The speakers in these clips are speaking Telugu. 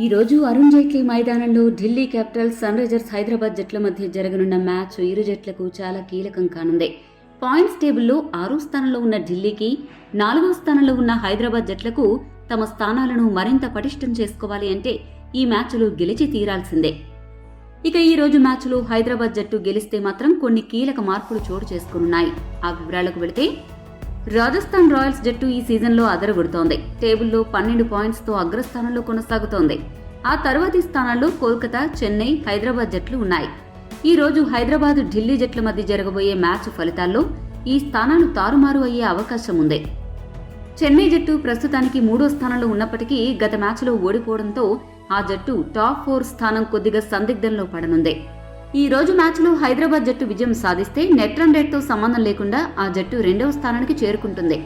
ఈ రోజు అరుణ్ జైట్లీ మైదానంలో Delhi capitals sunrisers Hyderabad జట్ల మధ్య జరగనున్న మ్యాచ్ ఇరు జట్లకు చాలా కీలకం కానుంది. పాయింట్స్ టేబుల్లో 6వ స్థానంలో ఉన్న ఢిల్లీకి 4వ స్థానంలో ఉన్న హైదరాబాద్ జట్లకు తమ స్థానాలను మరింత పటిష్టం చేసుకోవాలి అంటే ఈ మ్యాచ్లో గెలిచి తీరాల్సిందే. ఇక ఈ రోజు మ్యాచ్లో హైదరాబాద్ జట్టు గెలిస్తే మాత్రం కొన్ని కీలక మార్పులు చోటు చేసుకున్నాయి. ఆ వివరాలకు వెళితే రాజస్థాన్ రాయల్స్ జట్టు ఈ సీజన్లో అదరగొడుతోంది. టేబుల్లో 12 పాయింట్స్తో అగ్రస్థానంలో కొనసాగుతోంది. ఆ తర్వాతి స్థానాల్లో కోల్కతా, చెన్నై, హైదరాబాద్ జట్లు ఉన్నాయి. ఈ రోజు హైదరాబాద్, ఢిల్లీ జట్ల మధ్య జరగబోయే మ్యాచ్ ఫలితాల్లో ఈ స్థానాలు తారుమారు అయ్యే అవకాశం ఉంది. చెన్నై జట్టు ప్రస్తుతానికి 3వ స్థానంలో ఉన్నప్పటికీ గత మ్యాచ్లో ఓడిపోవడంతో ఆ జట్టు టాప్ 4 స్థానం కొద్దిగా సందిగ్ధంలో పడనుంది. ఈ రోజు మ్యాచ్లో హైదరాబాద్ జట్టు విజయం సాధిస్తే నెట్ రన్ రేట్తో సంబంధం లేకుండా ఆ జట్టు 2వ స్థానానికి చేరుకుంటుంది.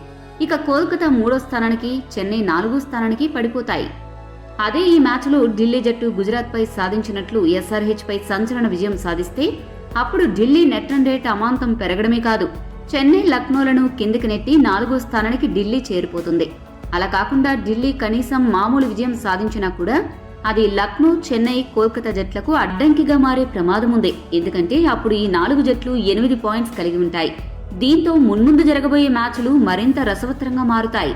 ఇక కోల్కతా 3వ స్థానానికి, చెన్నై 4వ స్థానానికి పడిపోతాయి. అదే ఈ మ్యాచ్లో ఢిల్లీ జట్టు గుజరాత్పై సాధించినట్లు SRH పై సంచలన విజయం సాధిస్తే అప్పుడు ఢిల్లీ నెట్ రన్ రేట్ అమాంతం పెరగడమే కాదు, చెన్నై, లక్నోలను కిందికి నెట్టి 4వ స్థానానికి ఢిల్లీ చేరిపోతుంది. అలా కాకుండా ఢిల్లీ కనీసం మామూలు విజయం సాధించినా కూడా అది లక్నో, చెన్నై, కోల్కతా జట్లకు అడ్డంకిగా మారే ప్రమాదం ఉంది. ఎందుకంటే అప్పుడు ఈ 4 జట్లు 8 పాయింట్స్ కలిగి ఉంటాయి. దీంతో మున్ముందు జరగబోయే మ్యాచ్లు మరింత రసవత్తరంగా మారుతాయి.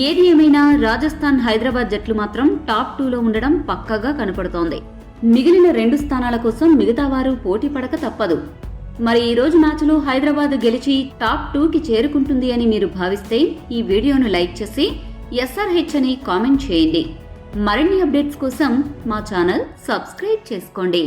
ఏది ఏమైనా రాజస్థాన్, హైదరాబాద్ జట్లు మాత్రం టాప్ 2లో ఉండడం పక్కాగా కనపడుతోంది. మిగిలిన 2 స్థానాల కోసం మిగతా వారు పోటీ పడక తప్పదు. మరి ఈ రోజు మ్యాచ్లో హైదరాబాద్ గెలిచి టాప్ 2కి చేరుకుంటుంది అని మీరు భావిస్తే ఈ వీడియోను లైక్ చేసి SRH అని కామెంట్ చేయండి. మరిన్ని అప్డేట్స్ కోసం మా ఛానల్ సబ్స్క్రైబ్ చేసుకోండి.